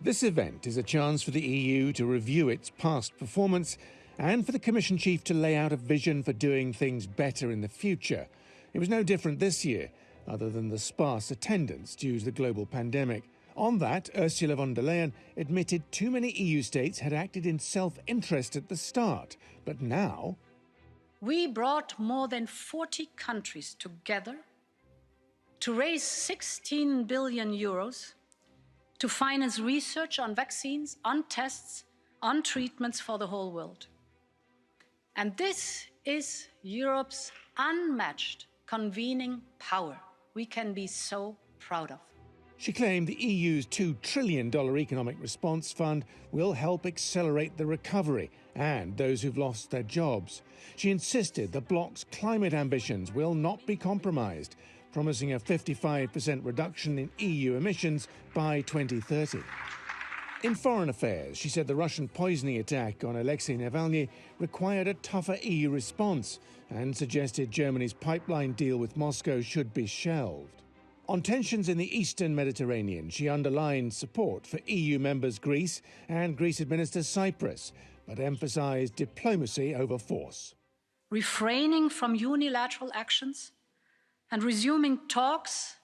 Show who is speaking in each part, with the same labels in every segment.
Speaker 1: This event is a chance for the EU to review its past performance and for the Commission chief to lay out a vision for doing things better in the future. It was no different this year, other than the sparse attendance due to the global pandemic. On that, Ursula von der Leyen admitted too many EU states had acted in self-interest at the start, but now...
Speaker 2: We brought more than 40 countries together to raise 16 billion euros to finance research on vaccines, on tests, on treatments for the whole world. And this is Europe's unmatched convening power we can be so proud of.
Speaker 1: She claimed the EU's $2 trillion economic response fund will help accelerate the recovery and those who've lost their jobs. She insisted the Bloc's climate ambitions will not be compromised, promising a 55% reduction in EU emissions by 2030. In foreign affairs, she said the Russian poisoning attack on Alexei Navalny required a tougher EU response and suggested Germany's pipeline deal with Moscow should be shelved. On tensions in the eastern Mediterranean, she underlined support for EU members Greece and Greece administer Cyprus, but emphasised diplomacy over force.
Speaker 2: Refraining from unilateral actions and resuming talks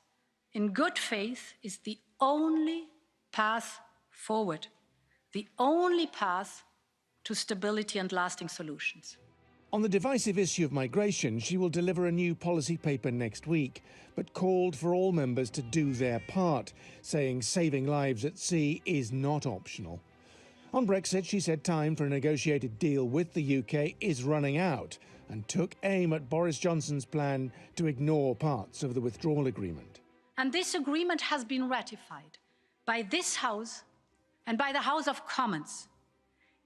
Speaker 2: in good faith is the only path forward, the only path to stability and lasting solutions.
Speaker 1: On the divisive issue of migration, she will deliver a new policy paper next week, but called for all members to do their part, saying saving lives at sea is not optional. On Brexit, she said time for a negotiated deal with the UK is running out and took aim at Boris Johnson's plan to ignore parts of the withdrawal agreement.
Speaker 2: And this agreement has been ratified by this House and by the House of Commons.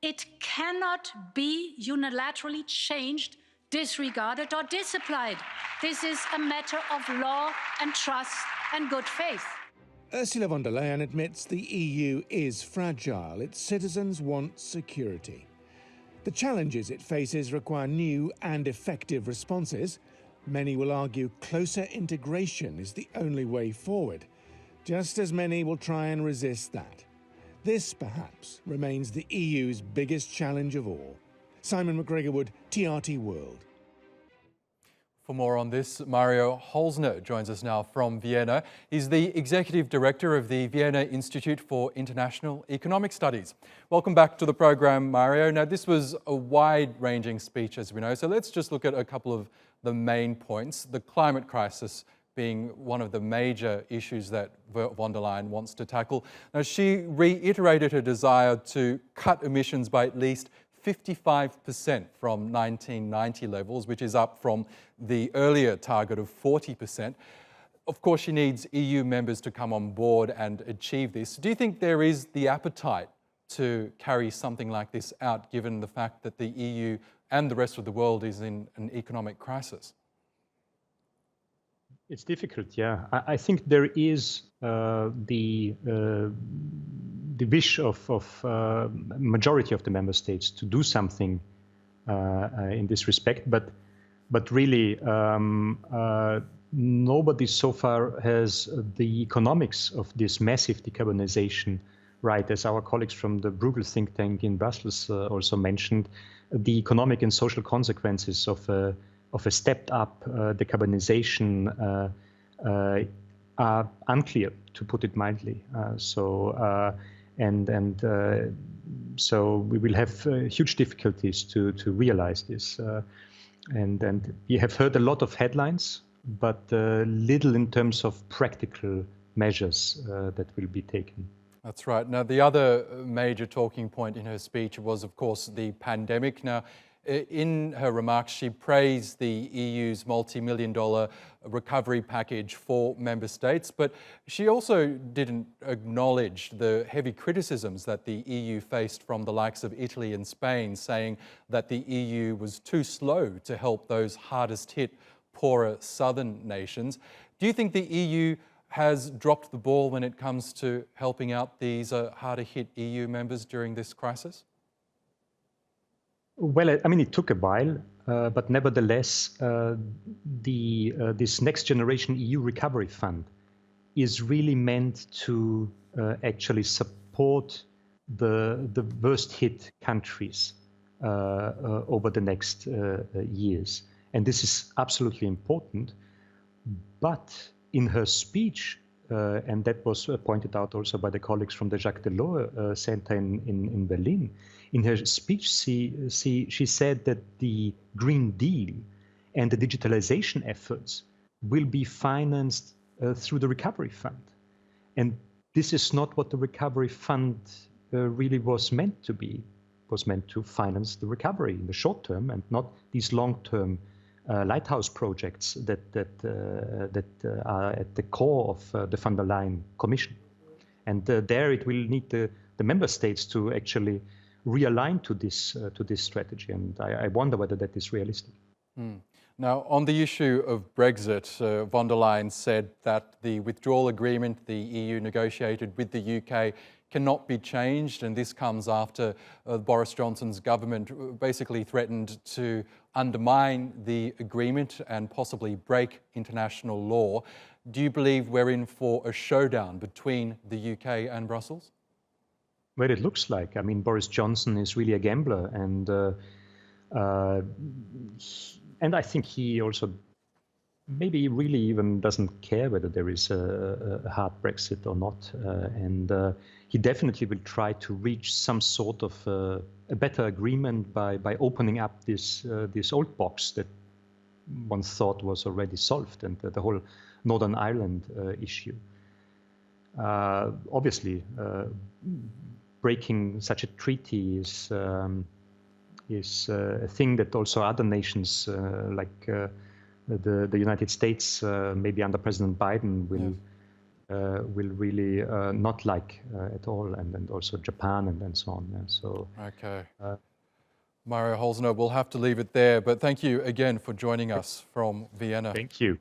Speaker 2: It cannot be unilaterally changed, disregarded or disapplied. This is a matter of law and trust and good faith.
Speaker 1: Ursula von der Leyen admits the EU is fragile. Its citizens want security. The challenges it faces require new and effective responses. Many will argue closer integration is the only way forward. Just as many will try and resist that. This, perhaps, remains the EU's biggest challenge of all. Simon McGregor-Wood, TRT World.
Speaker 3: For more on this, Mario Holzner joins us now from Vienna. He's the Executive Director of the Vienna Institute for International Economic Studies. Welcome back to the program, Mario. Now, this was a wide-ranging speech, as we know, so let's just look at a couple of the main points. The climate crisis being one of the major issues that von der Leyen wants to tackle. Now, she reiterated her desire to cut emissions by at least 55% from 1990 levels, which is up from the earlier target of 40%. Of course, she needs EU members to come on board and achieve this. Do you think there is the appetite to carry something like this out, given the fact that the EU and the rest of the world is in an economic crisis?
Speaker 4: It's difficult, yeah. I think there is the wish of majority of the member states to do something in this respect, but really nobody so far has the economics of this massive decarbonization right. As our colleagues from the Bruegel think tank in Brussels also mentioned, the economic and social consequences of a stepped up decarbonization are unclear, to put it mildly. So we will have huge difficulties to realize this. And we have heard a lot of headlines, but little in terms of practical measures that will be taken.
Speaker 3: That's right. Now, the other major talking point in her speech was, of course, the pandemic. Now, in her remarks, she praised the EU's multi-million-dollar recovery package for member states, but she also didn't acknowledge the heavy criticisms that the EU faced from the likes of Italy and Spain, saying that the EU was too slow to help those hardest hit, poorer southern nations. Do you think the EU has dropped the ball when it comes to helping out these harder hit EU members during this crisis?
Speaker 4: Well, I mean, it took a while, but nevertheless, this next generation EU recovery fund is really meant to actually support support the worst hit countries over the next years. And this is absolutely important. But in her speech, and that was pointed out also by the colleagues from the Jacques Delors Center in Berlin, in her speech she said that the Green Deal and the digitalization efforts will be financed through the Recovery Fund. And this is not what the Recovery Fund really was meant to be. It was meant to finance the recovery in the short term and not these long-term lighthouse projects that are at the core of the von der Leyen Commission. And there it will need the member states to actually realign to this strategy. And I wonder whether that is realistic.
Speaker 3: Now, on the issue of Brexit, von der Leyen said that the withdrawal agreement the EU negotiated with the UK cannot be changed, and this comes after Boris Johnson's government basically threatened to undermine the agreement and possibly break international law. Do you believe we're in for a showdown between the UK and Brussels?
Speaker 4: Well, it looks like. I mean, Boris Johnson is really a gambler, and I think he also maybe really even doesn't care whether there is a hard Brexit or not. And he definitely will try to reach some sort of a better agreement by opening up this old box that one thought was already solved, and the whole Northern Ireland issue. Obviously, breaking such a treaty is a thing that also other nations like the United States, maybe under President Biden, will really not like at all, and also Japan and so on. So
Speaker 3: okay. Mario Holzner, we'll have to leave it there, but thank you again for joining us from Vienna.
Speaker 4: Thank you.